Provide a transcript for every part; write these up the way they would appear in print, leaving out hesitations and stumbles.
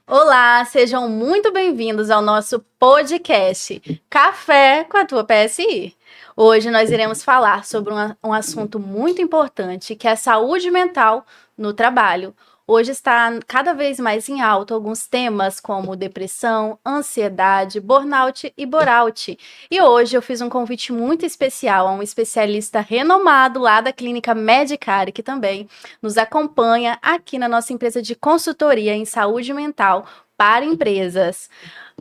Olá, sejam muito bem-vindos ao nosso podcast Café com a tua PSI. Hoje nós iremos falar sobre um assunto muito importante, que é a saúde mental no trabalho. Hoje está cada vez mais em alta alguns temas como depressão, ansiedade, burnout e bore-out. E hoje eu fiz um convite muito especial a um especialista renomado lá da clínica Medicare, que também nos acompanha aqui na nossa empresa de consultoria em saúde mental para empresas.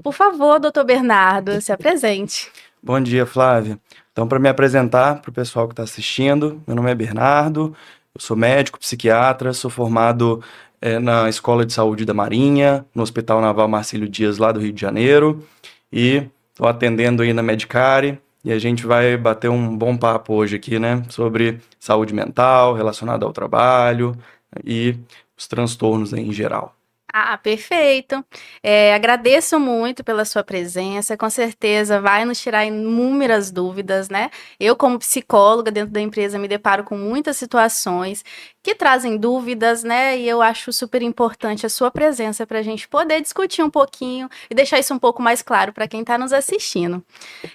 Por favor, doutor Bernardo, se apresente. Bom dia, Flávia. Então, para me apresentar para o pessoal que está assistindo, meu nome é Bernardo, eu sou médico, psiquiatra, sou formado na Escola de Saúde da Marinha, no Hospital Naval Marcílio Dias, lá do Rio de Janeiro, e estou atendendo aí na Medicare, e a gente vai bater um bom papo hoje aqui, né, sobre saúde mental, relacionada ao trabalho e os transtornos aí em geral. Ah, perfeito. Agradeço muito pela sua presença. Com certeza vai nos tirar inúmeras dúvidas, né? Eu, como psicóloga dentro da empresa, me deparo com muitas situações que trazem dúvidas, né? E eu acho super importante a sua presença para a gente poder discutir um pouquinho e deixar isso um pouco mais claro para quem está nos assistindo.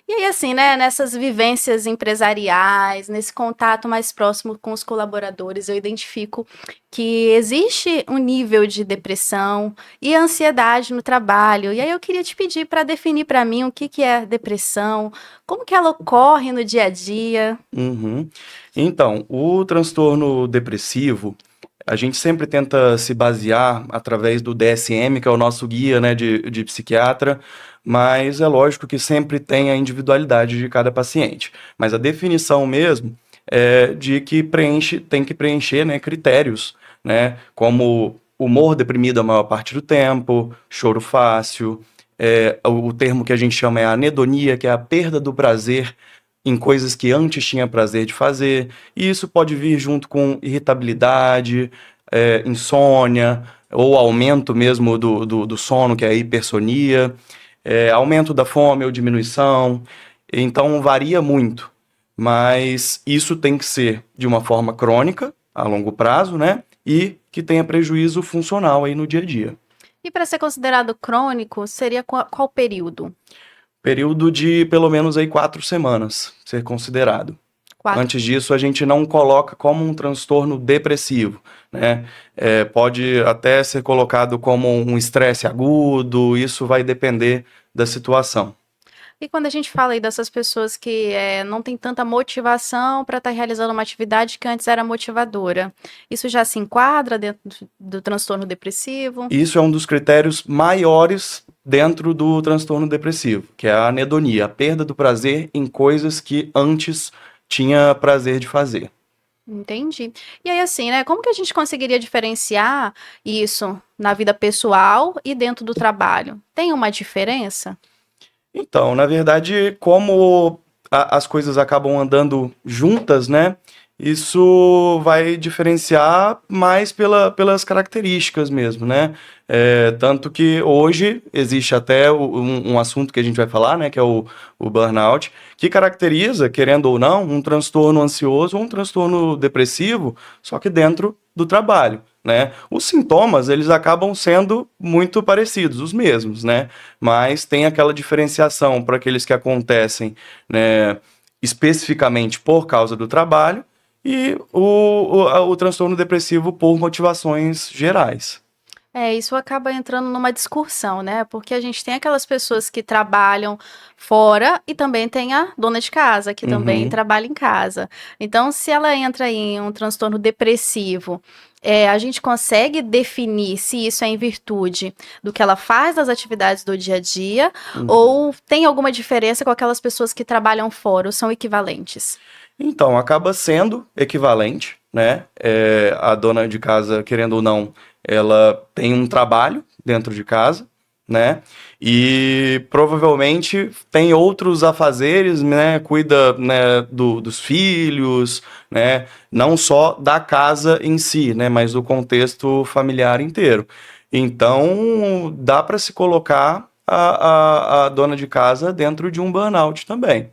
E aí, assim, né, nessas vivências empresariais, nesse contato mais próximo com os colaboradores, eu identifico que existe um nível de depressão e ansiedade no trabalho. E aí eu queria te pedir para definir para mim o que é depressão, como que ela ocorre no dia a dia. Uhum. Então, o transtorno depressivo, a gente sempre tenta se basear através do DSM, que é o nosso guia, né, de psiquiatra, mas é lógico que sempre tem a individualidade de cada paciente. Mas a definição mesmo é de que tem que preencher, né, critérios, né, como humor deprimido a maior parte do tempo, choro fácil, o termo que a gente chama é anedonia, que é a perda do prazer em coisas que antes tinha prazer de fazer, e isso pode vir junto com irritabilidade, insônia, ou aumento mesmo do sono, que é a hipersonia, aumento da fome ou diminuição, então varia muito, mas isso tem que ser de uma forma crônica, a longo prazo, né, e que tenha prejuízo funcional aí no dia a dia. E para ser considerado crônico, seria qual período? Período de pelo menos aí 4 semanas, ser considerado. Quatro. Antes disso, a gente não coloca como um transtorno depressivo, né? Pode até ser colocado como um estresse agudo, isso vai depender da situação. E quando a gente fala aí dessas pessoas que não tem tanta motivação para estar realizando uma atividade que antes era motivadora, isso já se enquadra dentro do transtorno depressivo? Isso é um dos critérios maiores dentro do transtorno depressivo, que é a anedonia, a perda do prazer em coisas que antes tinha prazer de fazer. Entendi. E aí, assim, né? Como que a gente conseguiria diferenciar isso na vida pessoal e dentro do trabalho? Tem uma diferença? Então, na verdade, como as coisas acabam andando juntas, né? Isso vai diferenciar mais pelas características mesmo, né? Tanto que hoje existe até um assunto que a gente vai falar, né? Que é o burnout, que caracteriza, querendo ou não, um transtorno ansioso ou um transtorno depressivo, só que dentro do trabalho, né? Os sintomas, eles acabam sendo muito parecidos, os mesmos, né? Mas tem aquela diferenciação para aqueles que acontecem, né, especificamente por causa do trabalho e o transtorno depressivo por motivações gerais. Isso acaba entrando numa discussão, né? Porque a gente tem aquelas pessoas que trabalham fora e também tem a dona de casa, que também Uhum. trabalha em casa. Então, se ela entra em um transtorno depressivo, a gente consegue definir se isso é em virtude do que ela faz nas atividades do dia a dia, Uhum. ou tem alguma diferença com aquelas pessoas que trabalham fora, ou são equivalentes? Então, acaba sendo equivalente, né? A dona de casa, querendo ou não, ela tem um trabalho dentro de casa, né? E provavelmente tem outros afazeres, né? Cuida, né, dos filhos, né? Não só da casa em si, né? Mas do contexto familiar inteiro. Então, dá para se colocar a dona de casa dentro de um burnout também.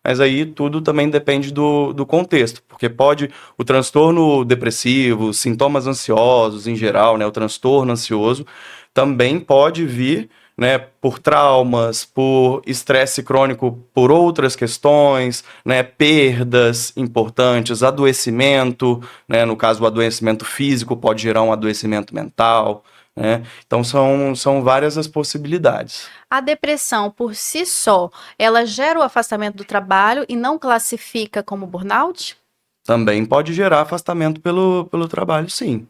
Mas aí tudo também depende do contexto, porque pode o transtorno depressivo, sintomas ansiosos em geral, né, o transtorno ansioso, também pode vir, né, por traumas, por estresse crônico, por outras questões, né, perdas importantes, adoecimento, né, no caso o adoecimento físico pode gerar um adoecimento mental, né, então são várias as possibilidades. A depressão por si só, ela gera o afastamento do trabalho e não classifica como burnout? Também pode gerar afastamento pelo trabalho, sim.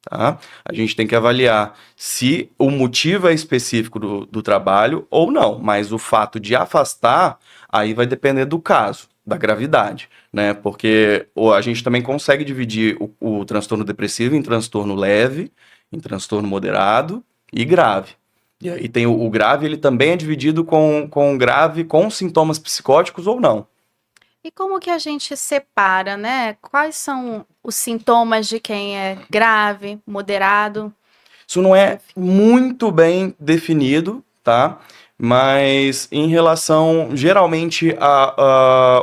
Tá? A gente tem que avaliar se o motivo é específico do trabalho ou não, mas o fato de afastar, aí vai depender do caso, da gravidade, né? Porque a gente também consegue dividir o transtorno depressivo em transtorno leve, em transtorno moderado e grave. E aí tem o grave, ele também é dividido com grave com sintomas psicóticos ou não. E como que a gente separa, né? Quais são os sintomas de quem é grave, moderado? Isso não é muito bem definido, tá? Mas em relação, geralmente,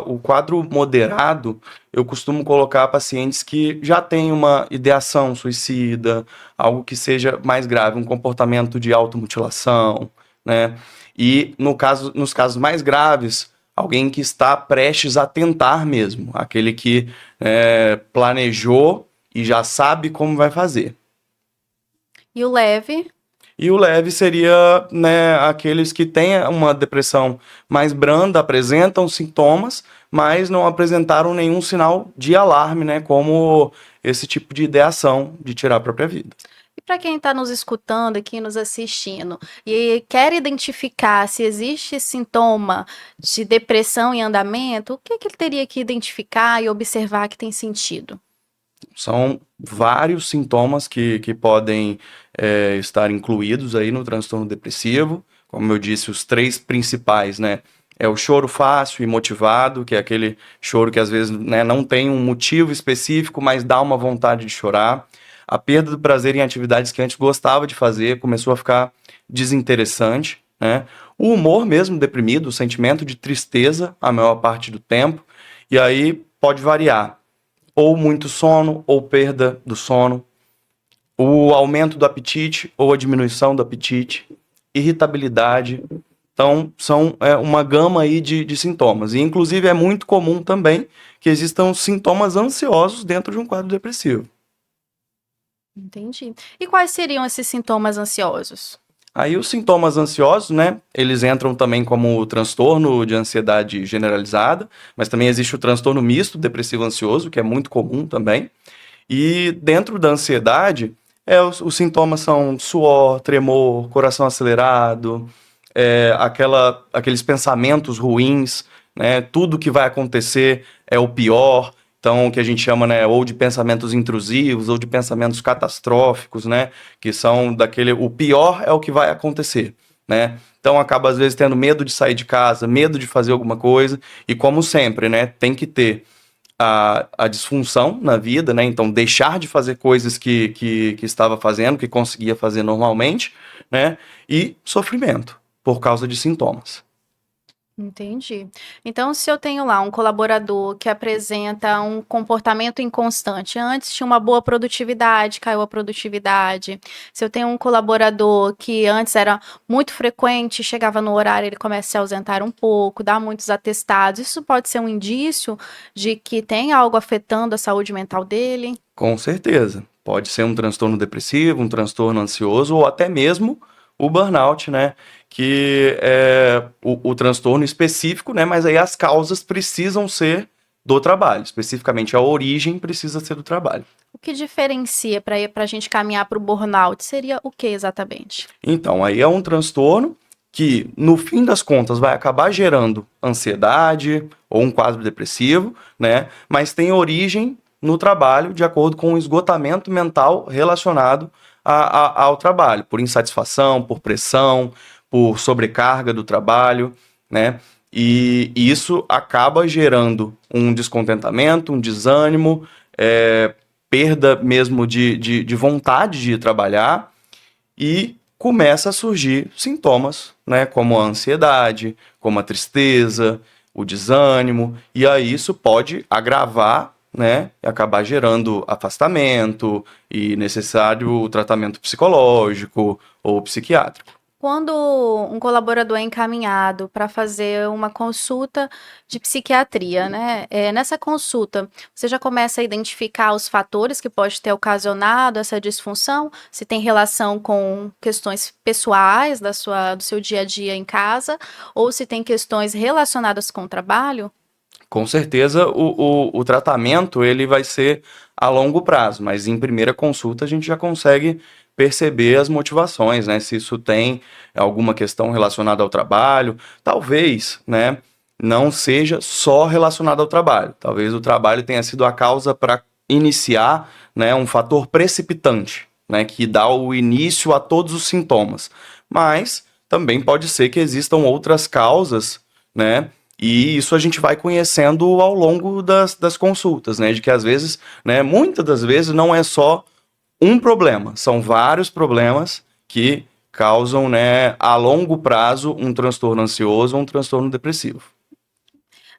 o quadro moderado, eu costumo colocar pacientes que já têm uma ideação suicida, algo que seja mais grave, um comportamento de automutilação, né? E nos casos mais graves, alguém que está prestes a tentar mesmo, aquele que planejou e já sabe como vai fazer. E o leve? E o leve seria, né, aqueles que têm uma depressão mais branda, apresentam sintomas, mas não apresentaram nenhum sinal de alarme, né, como esse tipo de ideação de tirar a própria vida. E para quem está nos escutando aqui, nos assistindo, e quer identificar se existe sintoma de depressão em andamento, o que ele teria que identificar e observar que tem sentido? São vários sintomas que podem estar incluídos aí no transtorno depressivo. Como eu disse, os 3 principais, né? É o choro fácil e motivado, que é aquele choro que às vezes, né, não tem um motivo específico, mas dá uma vontade de chorar. A perda do prazer em atividades que antes gostava de fazer, começou a ficar desinteressante, né? O humor mesmo deprimido, o sentimento de tristeza a maior parte do tempo. E aí pode variar ou muito sono, ou perda do sono, o aumento do apetite ou a diminuição do apetite, irritabilidade. Então, são uma gama aí de sintomas. E, inclusive, é muito comum também que existam sintomas ansiosos dentro de um quadro depressivo. Entendi. E quais seriam esses sintomas ansiosos? Aí os sintomas ansiosos, né, eles entram também como o transtorno de ansiedade generalizada, mas também existe o transtorno misto depressivo ansioso, que é muito comum também. E dentro da ansiedade, os sintomas são suor, tremor, coração acelerado, aqueles pensamentos ruins, né, tudo que vai acontecer é o pior. Então, o que a gente chama, né, ou de pensamentos intrusivos, ou de pensamentos catastróficos, né, que são o pior é o que vai acontecer, né? Então, acaba às vezes tendo medo de sair de casa, medo de fazer alguma coisa, e como sempre, né, tem que ter a disfunção na vida, né? Então, deixar de fazer coisas que estava fazendo, que conseguia fazer normalmente, né? E sofrimento por causa de sintomas. Entendi. Então, se eu tenho lá um colaborador que apresenta um comportamento inconstante, antes tinha uma boa produtividade, caiu a produtividade. Se eu tenho um colaborador que antes era muito frequente, chegava no horário, ele começa a se ausentar um pouco, dá muitos atestados, isso pode ser um indício de que tem algo afetando a saúde mental dele? Com certeza. Pode ser um transtorno depressivo, um transtorno ansioso ou até mesmo o burnout, né? Que é o transtorno específico, né? Mas aí as causas precisam ser do trabalho. Especificamente, a origem precisa ser do trabalho. O que diferencia para a gente caminhar para o burnout seria o que exatamente? Então, aí é um transtorno que, no fim das contas, vai acabar gerando ansiedade ou um quadro depressivo, né? Mas tem origem no trabalho, de acordo com o esgotamento mental relacionado ao trabalho, por insatisfação, por pressão, por sobrecarga do trabalho, né? E isso acaba gerando um descontentamento, um desânimo, perda mesmo de vontade de trabalhar e começa a surgir sintomas, né? Como a ansiedade, como a tristeza, o desânimo, e aí isso pode agravar, né, e acabar gerando afastamento e necessário tratamento psicológico ou psiquiátrico. Quando um colaborador é encaminhado para fazer uma consulta de psiquiatria, né? Nessa consulta, você já começa a identificar os fatores que pode ter ocasionado essa disfunção, se tem relação com questões pessoais do seu dia a dia em casa, ou se tem questões relacionadas com o trabalho? Com certeza, o tratamento ele vai ser a longo prazo, mas em primeira consulta a gente já consegue perceber as motivações, né? Se isso tem alguma questão relacionada ao trabalho, talvez, né, não seja só relacionado ao trabalho. Talvez o trabalho tenha sido a causa para iniciar, né, um fator precipitante, né, que dá o início a todos os sintomas. Mas também pode ser que existam outras causas, né? E isso a gente vai conhecendo ao longo das consultas, né? De que às vezes, né, muitas das vezes não é só um problema, são vários problemas que causam, né, a longo prazo um transtorno ansioso ou um transtorno depressivo.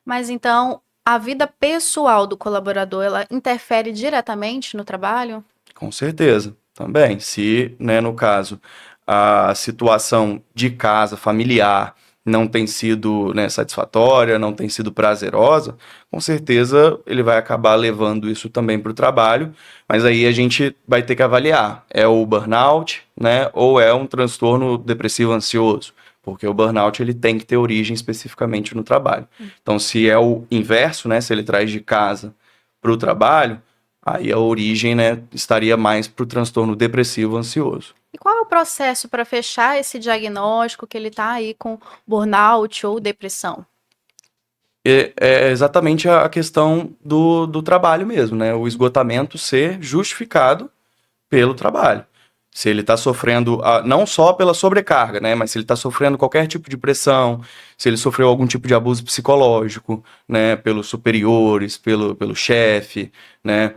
Mas então, a vida pessoal do colaborador, ela interfere diretamente no trabalho? Com certeza, também. Se, né, no caso, a situação de casa familiar não tem sido, né, satisfatória, não tem sido prazerosa, com certeza ele vai acabar levando isso também para o trabalho, mas aí a gente vai ter que avaliar, é o burnout, né, ou é um transtorno depressivo ansioso, porque o burnout ele tem que ter origem especificamente no trabalho. Então, se é o inverso, né, se ele traz de casa para o trabalho, aí a origem, né, estaria mais para o transtorno depressivo ansioso. E qual é o processo para fechar esse diagnóstico que ele está aí com burnout ou depressão? É exatamente a questão do trabalho mesmo, né? O esgotamento ser justificado pelo trabalho. Se ele está sofrendo, não só pela sobrecarga, né? Mas se ele está sofrendo qualquer tipo de pressão, se ele sofreu algum tipo de abuso psicológico, né? Pelos superiores, pelo chefe, né?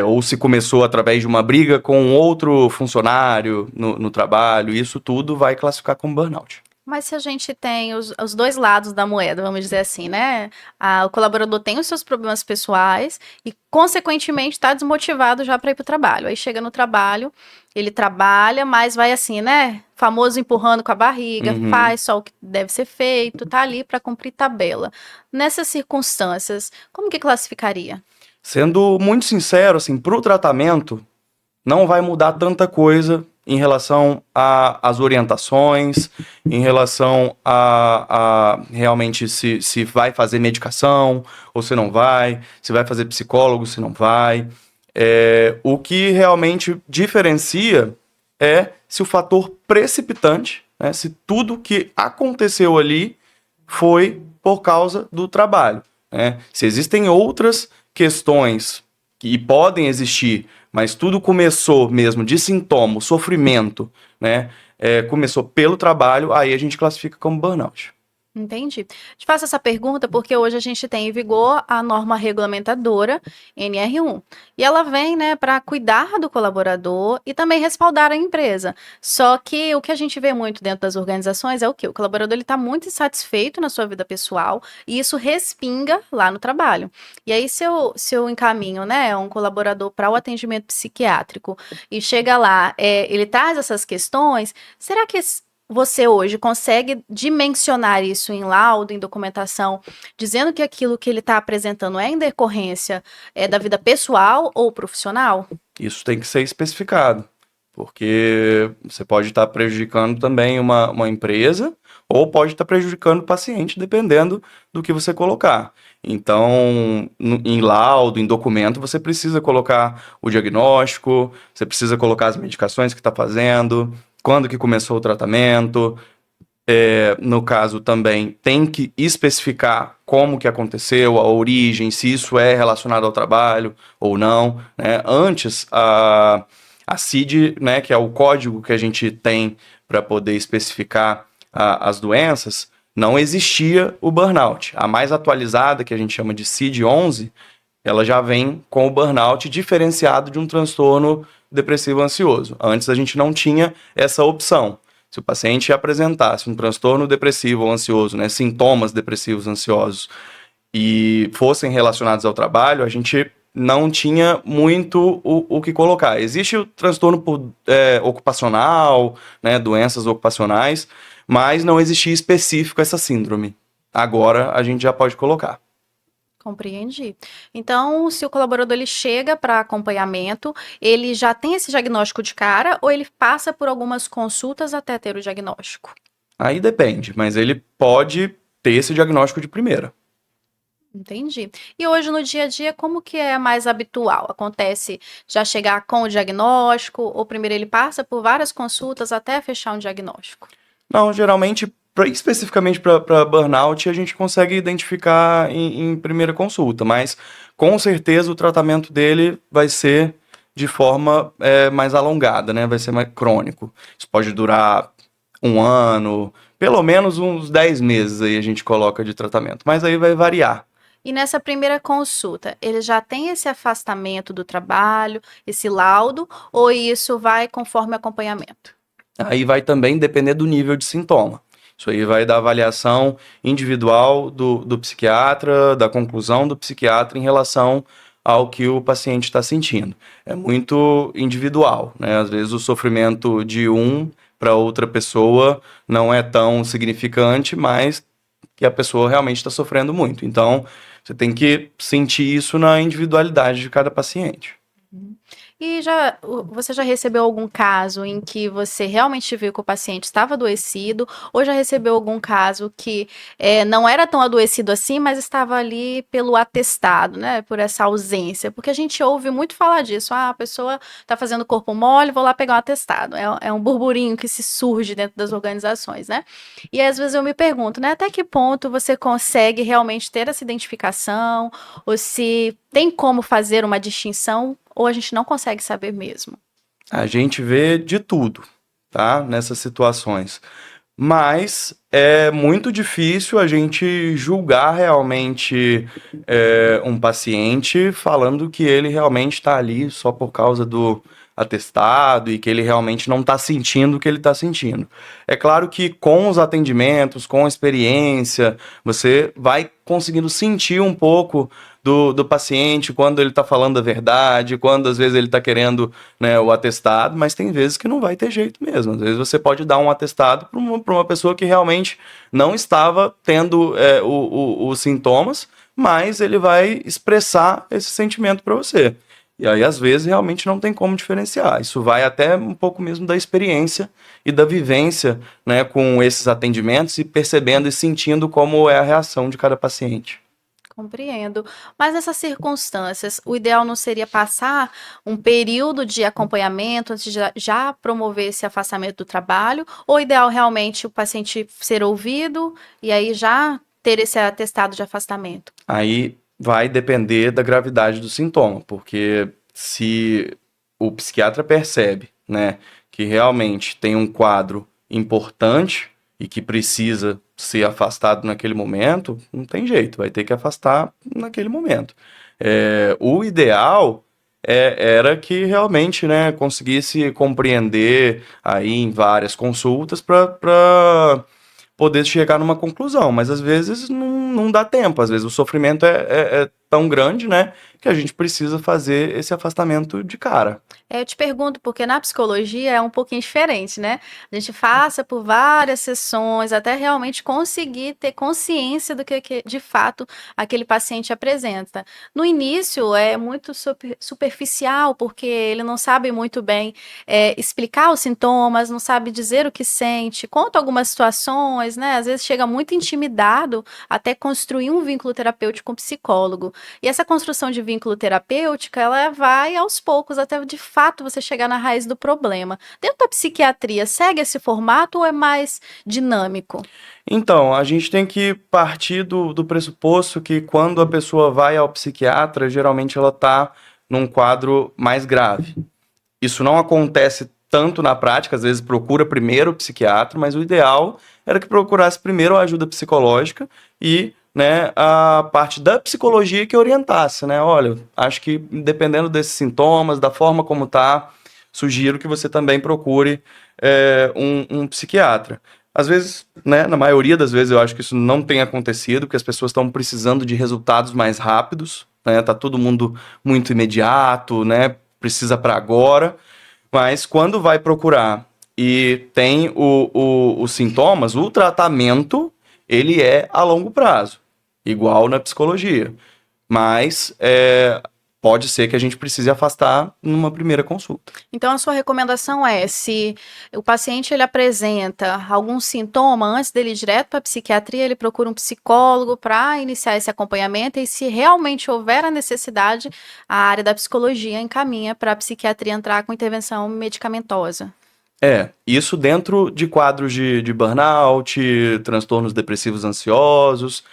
Ou se começou através de uma briga com outro funcionário no trabalho, isso tudo vai classificar como burnout. Mas se a gente tem os dois lados da moeda, vamos dizer assim, né? O colaborador tem os seus problemas pessoais e, consequentemente, está desmotivado já para ir para o trabalho. Aí chega no trabalho, ele trabalha, mas vai assim, né? Famoso empurrando com a barriga, faz só o que deve ser feito, tá ali para cumprir tabela. Nessas circunstâncias, como que classificaria? Sendo muito sincero, assim, para o tratamento, não vai mudar tanta coisa em relação às orientações, em relação a realmente se vai fazer medicação ou se não vai, se vai fazer psicólogo, se não vai. O que realmente diferencia é se o fator precipitante, né, se tudo que aconteceu ali foi por causa do trabalho, né? Se existem outras questões que podem existir, mas tudo começou mesmo de sintoma, sofrimento, né? Começou pelo trabalho, aí a gente classifica como burnout. Entendi. Te faço essa pergunta porque hoje a gente tem em vigor a norma regulamentadora NR1. E ela vem, né, para cuidar do colaborador e também respaldar a empresa. Só que o que a gente vê muito dentro das organizações é o quê? O colaborador ele está muito insatisfeito na sua vida pessoal e isso respinga lá no trabalho. E aí, se eu encaminho, né, um colaborador para o atendimento psiquiátrico e chega lá, ele traz essas questões, será que você hoje consegue dimensionar isso em laudo, em documentação, dizendo que aquilo que ele está apresentando é em decorrência da vida pessoal ou profissional? Isso tem que ser especificado, porque você pode estar prejudicando também uma empresa ou pode estar prejudicando o paciente, dependendo do que você colocar. Então, em laudo, em documento, você precisa colocar o diagnóstico, você precisa colocar as medicações que está fazendo, quando que começou o tratamento. No caso também, tem que especificar como que aconteceu, a origem, se isso é relacionado ao trabalho ou não, né? Antes, a CID, né, que é o código que a gente tem para poder especificar as doenças, não existia o burnout. A mais atualizada, que a gente chama de CID-11, ela já vem com o burnout diferenciado de um transtorno depressivo ansioso. Antes a gente não tinha essa opção. Se o paciente apresentasse um transtorno depressivo ou ansioso, né, sintomas depressivos ansiosos, e fossem relacionados ao trabalho, a gente não tinha muito o que colocar. Existe o transtorno ocupacional, né, doenças ocupacionais, mas não existia específico essa síndrome. Agora a gente já pode colocar. Compreendi. Então, se o colaborador ele chega para acompanhamento, ele já tem esse diagnóstico de cara ou ele passa por algumas consultas até ter o diagnóstico? Aí depende, mas ele pode ter esse diagnóstico de primeira. Entendi. E hoje no dia a dia, como que é mais habitual? Acontece já chegar com o diagnóstico ou primeiro ele passa por várias consultas até fechar um diagnóstico? Não, geralmente, especificamente para burnout, a gente consegue identificar em primeira consulta, mas com certeza o tratamento dele vai ser de forma mais alongada, né? Vai ser mais crônico. Isso pode durar 1 ano, pelo menos uns 10 meses aí a gente coloca de tratamento, mas aí vai variar. E nessa primeira consulta, ele já tem esse afastamento do trabalho, esse laudo, ou isso vai conforme acompanhamento? Aí vai também depender do nível de sintoma. Isso aí vai da avaliação individual do psiquiatra, da conclusão do psiquiatra em relação ao que o paciente está sentindo. É muito individual, né? Às vezes o sofrimento de um para outra pessoa não é tão significante, mas que a pessoa realmente está sofrendo muito. Então, você tem que sentir isso na individualidade de cada paciente. E você já recebeu algum caso em que você realmente viu que o paciente estava adoecido, ou já recebeu algum caso que não era tão adoecido assim, mas estava ali pelo atestado, né? Por essa ausência? Porque a gente ouve muito falar disso. Ah, a pessoa está fazendo corpo mole, vou lá pegar um atestado. É um burburinho que se surge dentro das organizações, né? E às vezes eu me pergunto, né? Até que ponto você consegue realmente ter essa identificação, ou se tem como fazer uma distinção, ou a gente não consegue saber mesmo? A gente vê de tudo, tá? Nessas situações. Mas é muito difícil a gente julgar realmente um paciente falando que ele realmente está ali só por causa do atestado e que ele realmente não está sentindo o que ele está sentindo. É claro que com os atendimentos, com a experiência, você vai conseguindo sentir um pouco do paciente quando ele está falando a verdade, quando às vezes ele está querendo, né, o atestado, mas tem vezes que não vai ter jeito mesmo. Às vezes você pode dar um atestado para uma pessoa que realmente não estava tendo os sintomas, mas ele vai expressar esse sentimento para você. E aí, às vezes, realmente não tem como diferenciar. Isso vai até um pouco mesmo da experiência e da vivência, né, com esses atendimentos e percebendo e sentindo como é a reação de cada paciente. Compreendo. Mas nessas circunstâncias, o ideal não seria passar um período de acompanhamento antes de já promover esse afastamento do trabalho? Ou o ideal realmente o paciente ser ouvido e aí já ter esse atestado de afastamento? Aí vai depender da gravidade do sintoma, porque se o psiquiatra percebe, né, que realmente tem um quadro importante e que precisa ser afastado naquele momento, não tem jeito, vai ter que afastar naquele momento. O ideal era que realmente, né, conseguisse compreender aí em várias consultas para poder chegar numa conclusão, mas às vezes não dá tempo, às vezes o sofrimento é tão grande, né, que a gente precisa fazer esse afastamento de cara. Eu te pergunto porque na psicologia é um pouquinho diferente, né? A gente passa por várias sessões até realmente conseguir ter consciência do que de fato aquele paciente apresenta. No início é muito superficial, porque ele não sabe muito bem explicar os sintomas, não sabe dizer o que sente, conta algumas situações, né? Às vezes chega muito intimidado até construir um vínculo terapêutico com o psicólogo. E essa construção de vínculo terapêutico, ela vai aos poucos até de fato você chegar na raiz do problema. Dentro da psiquiatria, segue esse formato ou é mais dinâmico? Então, a gente tem que partir do pressuposto que quando a pessoa vai ao psiquiatra, geralmente ela está num quadro mais grave. Isso não acontece tanto na prática, às vezes procura primeiro o psiquiatra, mas o ideal era que procurasse primeiro a ajuda psicológica e, né, a parte da psicologia que orientasse, né? Olha, acho que dependendo desses sintomas, da forma como tá, sugiro que você também procure um psiquiatra. Às vezes, né, na maioria das vezes eu acho que isso não tem acontecido, porque as pessoas estão precisando de resultados mais rápidos, né? Tá todo mundo muito imediato, né? Precisa para agora. Mas quando vai procurar e tem os sintomas, o tratamento, ele é a longo prazo, igual na psicologia. Mas pode ser que a gente precise afastar numa primeira consulta. Então, a sua recomendação é, se o paciente ele apresenta algum sintoma, antes dele ir direto para a psiquiatria, ele procura um psicólogo para iniciar esse acompanhamento e, se realmente houver a necessidade, a área da psicologia encaminha para a psiquiatria entrar com intervenção medicamentosa. Isso dentro de quadros de burnout, transtornos depressivos ansiosos,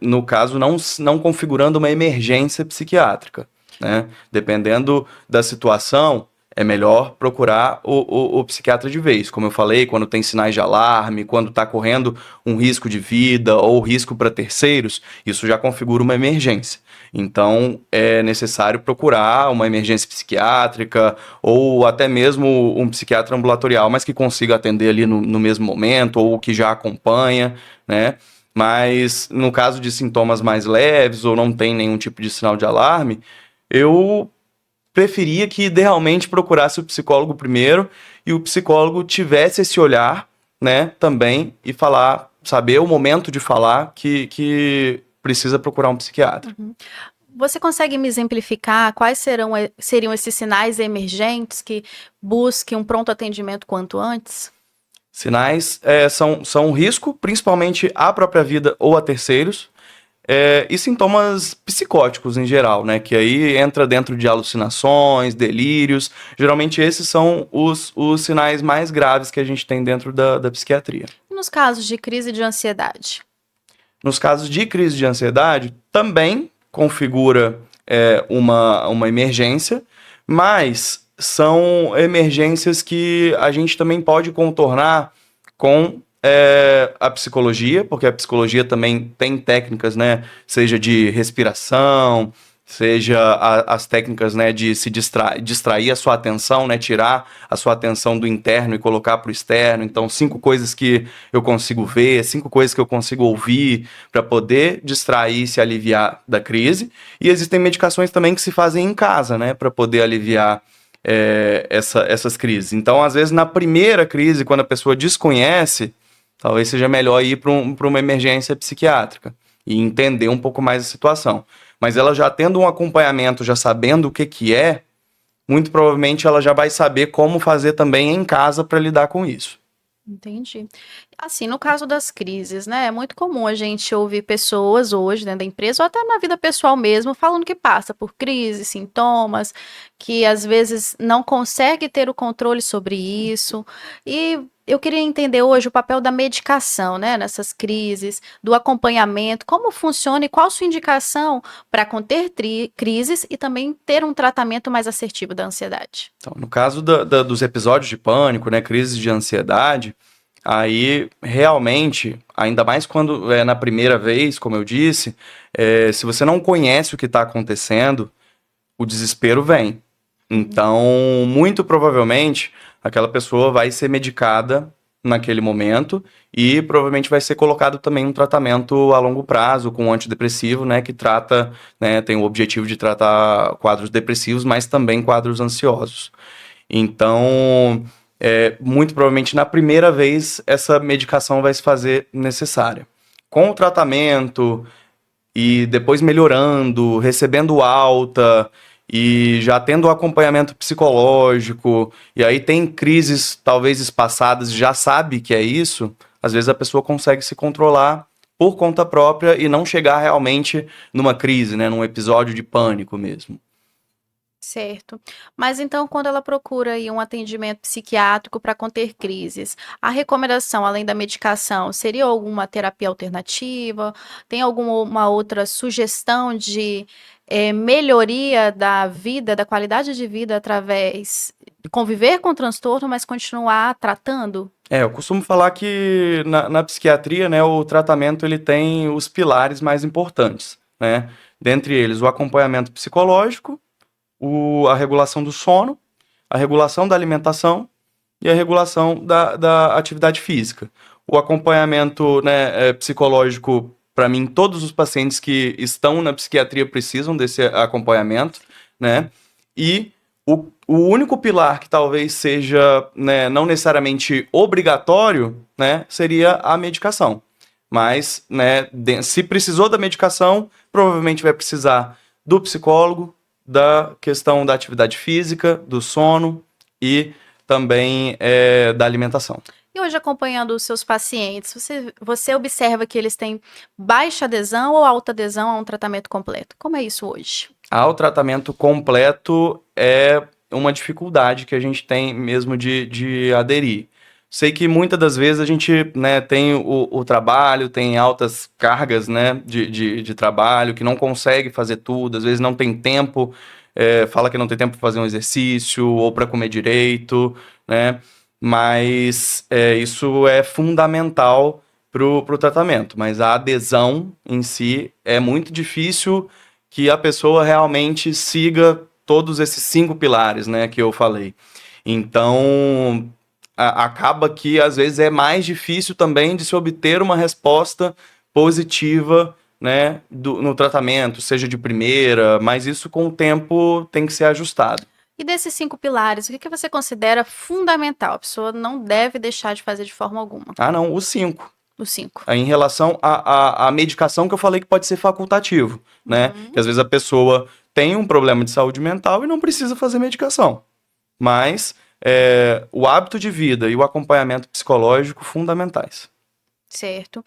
no caso, não configurando uma emergência psiquiátrica, né? Dependendo da situação, é melhor procurar o psiquiatra de vez. Como eu falei, quando tem sinais de alarme, quando está correndo um risco de vida ou risco para terceiros, isso já configura uma emergência. Então, é necessário procurar uma emergência psiquiátrica ou até mesmo um psiquiatra ambulatorial, mas que consiga atender ali no mesmo momento ou que já acompanha, né? Mas no caso de sintomas mais leves ou não tem nenhum tipo de sinal de alarme, eu preferia que idealmente procurasse o psicólogo primeiro e o psicólogo tivesse esse olhar, né, também, e saber o momento de falar que precisa procurar um psiquiatra. Você consegue me exemplificar quais seriam esses sinais emergentes que busquem um pronto atendimento quanto antes? Sinais são um risco, principalmente à própria vida ou a terceiros, e sintomas psicóticos em geral, né? Que aí entra dentro de alucinações, delírios. Geralmente esses são os sinais mais graves que a gente tem dentro da psiquiatria. E nos casos de crise de ansiedade? Nos casos de crise de ansiedade, também configura uma emergência, mas são emergências que a gente também pode contornar com a psicologia, porque a psicologia também tem técnicas, né? Seja de respiração, seja as técnicas, né, de se distrair a sua atenção, né, tirar a sua atenção do interno e colocar para o externo. Então, 5 coisas que eu consigo ver, 5 coisas que eu consigo ouvir para poder distrair e se aliviar da crise. E existem medicações também que se fazem em casa, né, para poder aliviar essas crises. Então, às vezes, na primeira crise, quando a pessoa desconhece, talvez seja melhor ir para uma emergência psiquiátrica e entender um pouco mais a situação. Mas ela já tendo um acompanhamento, já sabendo o que é, muito provavelmente ela já vai saber como fazer também em casa para lidar com isso. Entendi. Assim, no caso das crises, né, é muito comum a gente ouvir pessoas hoje dentro da empresa, ou até na vida pessoal mesmo, falando que passa por crises, sintomas, que às vezes não consegue ter o controle sobre isso. E eu queria entender hoje o papel da medicação, né, nessas crises, do acompanhamento, como funciona e qual sua indicação para conter crises e também ter um tratamento mais assertivo da ansiedade. Então, no caso dos episódios de pânico, né, crises de ansiedade, aí realmente, ainda mais quando é na primeira vez, como eu disse, se você não conhece o que está acontecendo, o desespero vem. Então, muito provavelmente, aquela pessoa vai ser medicada naquele momento e provavelmente vai ser colocado também um tratamento a longo prazo com um antidepressivo, né, que trata, né, tem o objetivo de tratar quadros depressivos, mas também quadros ansiosos. Então, muito provavelmente na primeira vez essa medicação vai se fazer necessária. Com o tratamento e depois melhorando, recebendo alta e já tendo o acompanhamento psicológico, e aí tem crises talvez espaçadas, já sabe que é isso, às vezes a pessoa consegue se controlar por conta própria e não chegar realmente numa crise, né, num episódio de pânico mesmo. Certo. Mas então, quando ela procura aí um atendimento psiquiátrico para conter crises, a recomendação, além da medicação, seria alguma terapia alternativa? Tem alguma outra sugestão de melhoria da vida, da qualidade de vida através de conviver com o transtorno, mas continuar tratando? Eu costumo falar que na psiquiatria, né, o tratamento ele tem os pilares mais importantes, né? Dentre eles, o acompanhamento psicológico, a regulação do sono, a regulação da alimentação e a regulação da atividade física. O acompanhamento, né, psicológico para mim, todos os pacientes que estão na psiquiatria precisam desse acompanhamento, né? E o único pilar que talvez seja, né, não necessariamente obrigatório, né, seria a medicação. Mas, né, se precisou da medicação, provavelmente vai precisar do psicólogo, da questão da atividade física, do sono e também da alimentação. E hoje, acompanhando os seus pacientes, você observa que eles têm baixa adesão ou alta adesão a um tratamento completo? Como é isso hoje? O tratamento completo é uma dificuldade que a gente tem mesmo de aderir. Sei que muitas das vezes a gente, né, tem o trabalho, tem altas cargas, né, de trabalho, que não consegue fazer tudo, às vezes não tem tempo, fala que não tem tempo para fazer um exercício ou para comer direito, né, mas isso é fundamental para o tratamento. Mas a adesão em si é muito difícil que a pessoa realmente siga todos esses 5 pilares, né, que eu falei. Então, acaba que às vezes é mais difícil também de se obter uma resposta positiva, né, no tratamento, seja de primeira, mas isso com o tempo tem que ser ajustado. E desses 5 pilares, o que você considera fundamental? A pessoa não deve deixar de fazer de forma alguma. Não, os 5. Os 5. Em relação à medicação que eu falei que pode ser facultativo, né? Que às vezes a pessoa tem um problema de saúde mental e não precisa fazer medicação. Mas o hábito de vida e o acompanhamento psicológico fundamentais. Certo.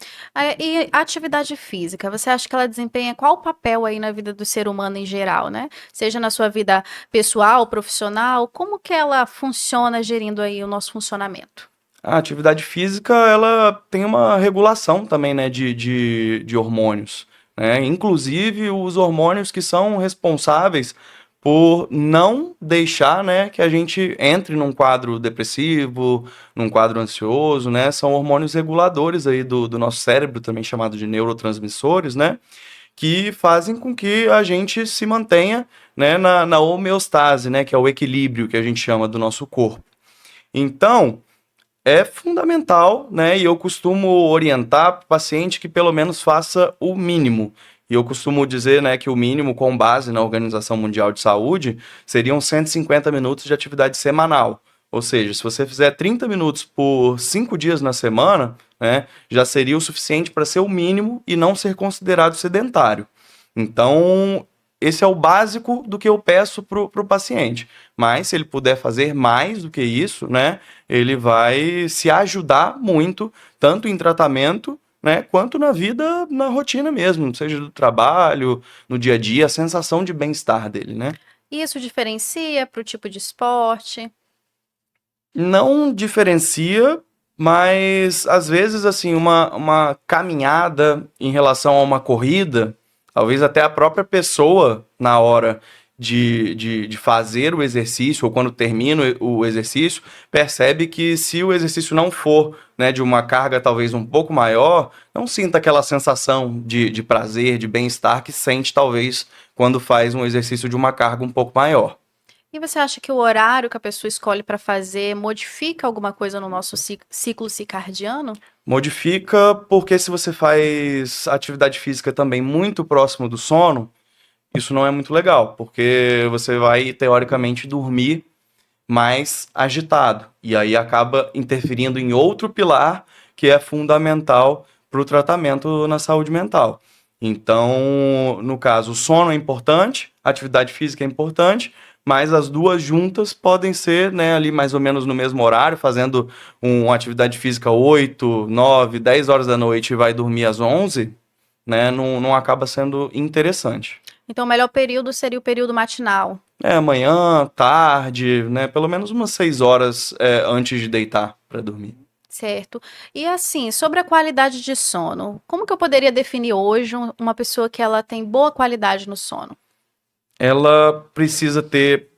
E a atividade física, você acha que ela desempenha qual papel aí na vida do ser humano em geral, né? Seja na sua vida pessoal, profissional, como que ela funciona gerindo aí o nosso funcionamento? A atividade física, ela tem uma regulação também, né, de hormônios, né? Inclusive os hormônios que são responsáveis por não deixar, né, que a gente entre num quadro depressivo, num quadro ansioso, né? São hormônios reguladores aí do nosso cérebro, também chamado de neurotransmissores, né? Que fazem com que a gente se mantenha, né, na homeostase, né? Que é o equilíbrio que a gente chama do nosso corpo. Então, é fundamental, né? E eu costumo orientar o paciente que pelo menos faça o mínimo. E eu costumo dizer, né, que o mínimo, com base na Organização Mundial de Saúde, seriam 150 minutos de atividade semanal. Ou seja, se você fizer 30 minutos por 5 dias na semana, né, já seria o suficiente para ser o mínimo e não ser considerado sedentário. Então, esse é o básico do que eu peço para o paciente. Mas, se ele puder fazer mais do que isso, né, ele vai se ajudar muito, tanto em tratamento, né, quanto na vida, na rotina mesmo, seja do trabalho, no dia a dia, a sensação de bem-estar dele, né? Isso diferencia para o tipo de esporte? Não diferencia, mas às vezes, assim, uma caminhada em relação a uma corrida, talvez até a própria pessoa, na hora de fazer o exercício, ou quando termina o exercício, percebe que se o exercício não for, né, de uma carga talvez um pouco maior, não sinta aquela sensação de prazer, de bem-estar que sente talvez quando faz um exercício de uma carga um pouco maior. E você acha que o horário que a pessoa escolhe para fazer modifica alguma coisa no nosso ciclo circadiano? Modifica porque se você faz atividade física também muito próximo do sono, isso não é muito legal, porque você vai, teoricamente, dormir mais agitado. E aí acaba interferindo em outro pilar que é fundamental para o tratamento na saúde mental. Então, no caso, o sono é importante, a atividade física é importante, mas as duas juntas podem ser, né, ali mais ou menos no mesmo horário, fazendo uma atividade física 8, 9, 10 horas da noite e vai dormir às 11, né, não acaba sendo interessante. Então, o melhor período seria o período matinal. Amanhã, tarde, né, pelo menos umas 6 horas antes de deitar para dormir. Certo. E assim, sobre a qualidade de sono, como que eu poderia definir hoje uma pessoa que ela tem boa qualidade no sono? Ela precisa ter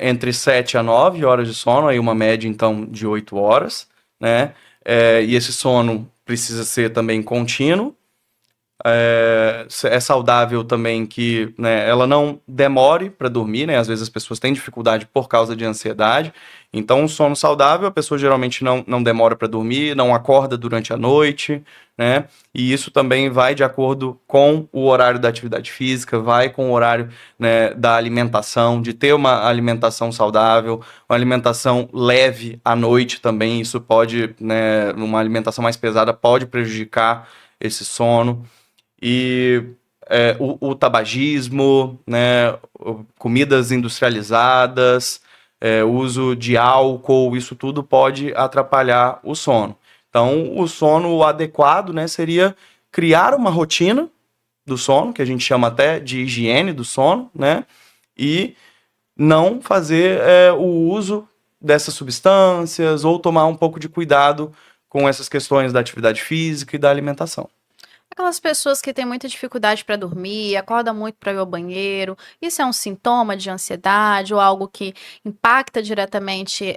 entre 7 a 9 horas de sono, aí uma média, então, de 8 horas, né? E esse sono precisa ser também contínuo. É saudável também que, né, ela não demore para dormir, né? Às vezes as pessoas têm dificuldade por causa de ansiedade. Então, um sono saudável, a pessoa geralmente não demora para dormir, não acorda durante a noite, né? E isso também vai de acordo com o horário da atividade física, vai com o horário, né, da alimentação, de ter uma alimentação saudável, uma alimentação leve à noite também. Isso pode, né, uma alimentação mais pesada pode prejudicar esse sono. E o tabagismo, né, comidas industrializadas, uso de álcool, isso tudo pode atrapalhar o sono. Então, o sono adequado, né, seria criar uma rotina do sono, que a gente chama até de higiene do sono, né, e não fazer o uso dessas substâncias ou tomar um pouco de cuidado com essas questões da atividade física e da alimentação. Aquelas pessoas que têm muita dificuldade para dormir, acordam muito para ir ao banheiro, isso é um sintoma de ansiedade ou algo que impacta diretamente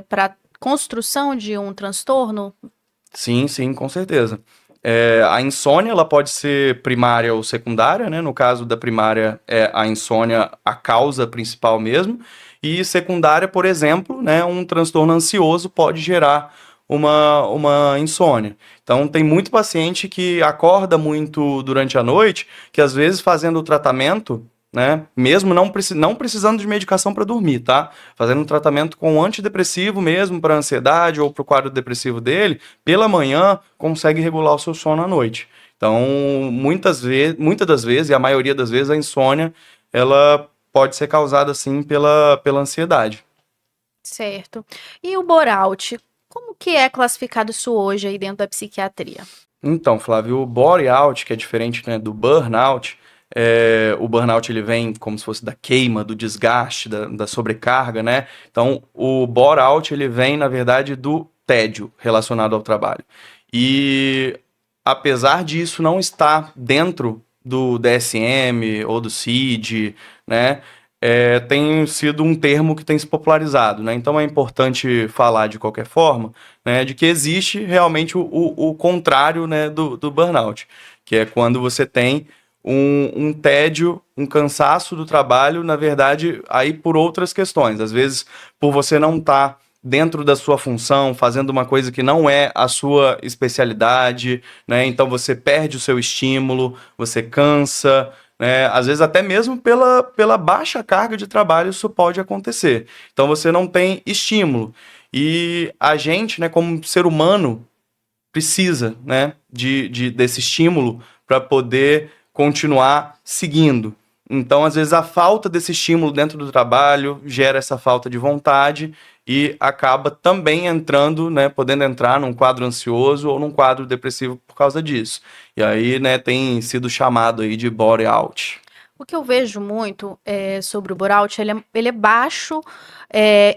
para a construção de um transtorno? Sim, sim, com certeza. A insônia, ela pode ser primária ou secundária, né? No caso da primária, é a insônia a causa principal mesmo. E secundária, por exemplo, né? Um transtorno ansioso pode gerar uma insônia. Então, tem muito paciente que acorda muito durante a noite, que às vezes fazendo o tratamento, né? Mesmo não precisando de medicação para dormir, tá? Fazendo um tratamento com antidepressivo mesmo para ansiedade ou para o quadro depressivo dele, pela manhã consegue regular o seu sono à noite. Então, muitas das vezes, e a maioria das vezes, a insônia, ela pode ser causada, sim, pela ansiedade. Certo. E o burnout, como que é classificado isso hoje aí dentro da psiquiatria? Então, Flávio, o bore out, que é diferente, né, do burnout, o burnout ele vem como se fosse da queima, do desgaste, da sobrecarga, né? Então, o bore out ele vem, na verdade, do tédio relacionado ao trabalho. E apesar disso não estar dentro do DSM ou do CID, né? Tem sido um termo que tem se popularizado, né? Então é importante falar de qualquer forma, né, de que existe realmente o contrário, né, do burnout, que é quando você tem um tédio, um cansaço do trabalho, na verdade, aí por outras questões. Às vezes, por você não estar dentro da sua função, fazendo uma coisa que não é a sua especialidade, né? Então você perde o seu estímulo, você cansa, né? Às vezes até mesmo pela baixa carga de trabalho isso pode acontecer. Então você não tem estímulo. E a gente, né, como ser humano, precisa, né, desse estímulo para poder continuar seguindo. Então, às vezes, a falta desse estímulo dentro do trabalho gera essa falta de vontade e acaba também entrando, né, podendo entrar num quadro ansioso ou num quadro depressivo por causa disso. E aí, né, tem sido chamado aí de bore out. O que eu vejo muito sobre o burnout, ele é baixo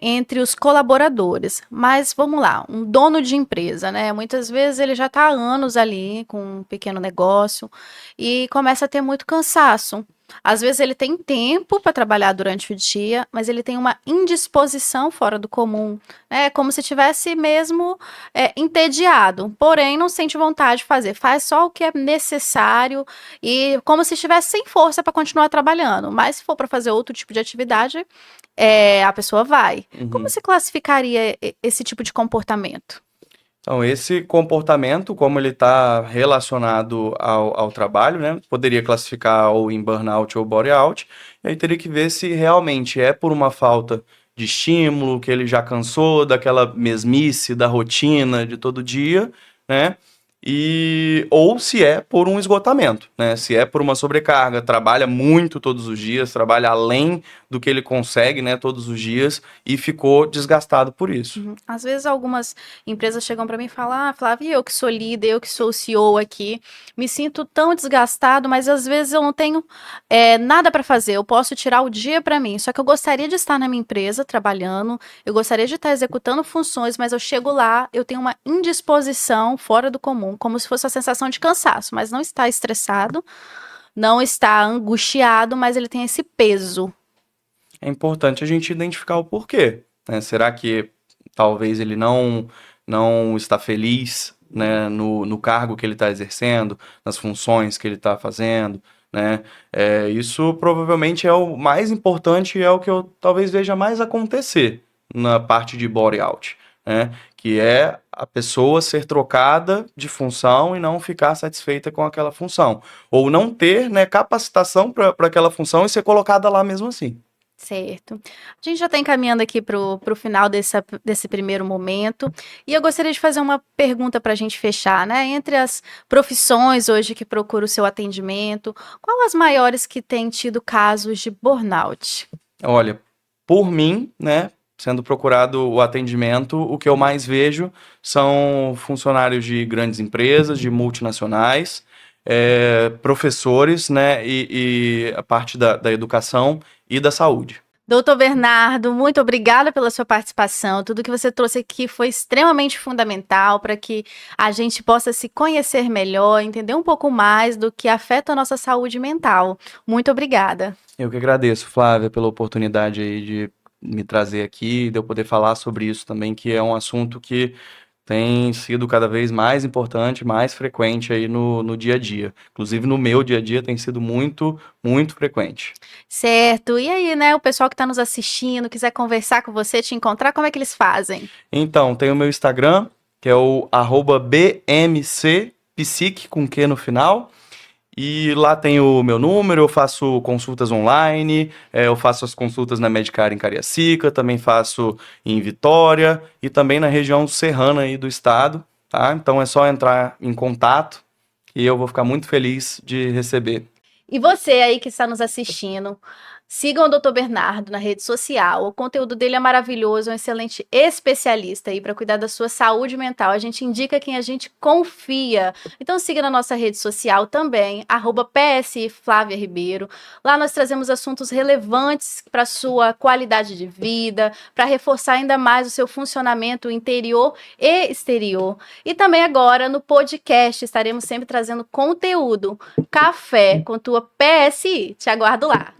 entre os colaboradores. Mas vamos lá, um dono de empresa, né? Muitas vezes ele já está há anos ali com um pequeno negócio e começa a ter muito cansaço. Às vezes ele tem tempo para trabalhar durante o dia, mas ele tem uma indisposição fora do comum, né? Como se tivesse mesmo entediado, porém não sente vontade de fazer, faz só o que é necessário e como se estivesse sem força para continuar trabalhando. Mas se for para fazer outro tipo de atividade, a pessoa vai. Como Uhum. se classificaria esse tipo de comportamento? Então, esse comportamento, como ele está relacionado ao trabalho, né, poderia classificar ou em burnout ou bore out, e aí teria que ver se realmente é por uma falta de estímulo, que ele já cansou daquela mesmice, da rotina de todo dia, né, ou se é por um esgotamento, né, se é por uma sobrecarga, trabalha muito todos os dias, trabalha além do que ele consegue, né, todos os dias, e ficou desgastado por isso. Uhum. Às vezes algumas empresas chegam para mim e falam: "Ah, Flávia, eu que sou líder, eu que sou o CEO aqui, me sinto tão desgastado, mas às vezes eu não tenho nada para fazer. Eu posso tirar o dia para mim. Só que eu gostaria de estar na minha empresa trabalhando, eu gostaria de estar executando funções, mas eu chego lá, eu tenho uma indisposição fora do comum, como se fosse a sensação de cansaço, mas não está estressado, não está angustiado, mas ele tem esse peso." É importante a gente identificar o porquê, né? Será que talvez ele não está feliz né, no cargo que ele está exercendo, nas funções que ele está fazendo, né? Isso provavelmente é o mais importante e é o que eu talvez veja mais acontecer na parte de body out, né? Que é a pessoa ser trocada de função e não ficar satisfeita com aquela função. Ou não ter, né, capacitação para aquela função e ser colocada lá mesmo assim. Certo. A gente já está encaminhando aqui para o final desse primeiro momento. E eu gostaria de fazer uma pergunta para a gente fechar, né? Entre as profissões hoje que procuram o seu atendimento, qual as maiores que têm tido casos de burnout? Olha, por mim, né, sendo procurado o atendimento, o que eu mais vejo são funcionários de grandes empresas, de multinacionais, professores, né, e a parte da educação e da saúde. Doutor Bernardo, muito obrigada pela sua participação. Tudo que você trouxe aqui foi extremamente fundamental para que a gente possa se conhecer melhor, entender um pouco mais do que afeta a nossa saúde mental. Muito obrigada. Eu que agradeço, Flávia, pela oportunidade aí de me trazer aqui, de eu poder falar sobre isso também, que é um assunto que tem sido cada vez mais importante, mais frequente aí no dia a dia. Inclusive no meu dia a dia tem sido muito, muito frequente. Certo. E aí, né, o pessoal que está nos assistindo, quiser conversar com você, te encontrar, como é que eles fazem? Então, tem o meu Instagram, que é o @bmcpsique, com Q no final. E lá tem o meu número, eu faço consultas online, eu faço as consultas na Medicare em Cariacica, também faço em Vitória e também na região serrana aí do estado, tá? Então é só entrar em contato e eu vou ficar muito feliz de receber. E você aí que está nos assistindo, sigam o Dr. Bernardo na rede social. O conteúdo dele é maravilhoso, é um excelente especialista aí para cuidar da sua saúde mental. A gente indica quem a gente confia. Então siga na nossa rede social também, @PSI Flávia Ribeiro. Lá nós trazemos assuntos relevantes para a sua qualidade de vida, para reforçar ainda mais o seu funcionamento interior e exterior. E também agora no podcast estaremos sempre trazendo conteúdo. Café com tua PSI. Te aguardo lá.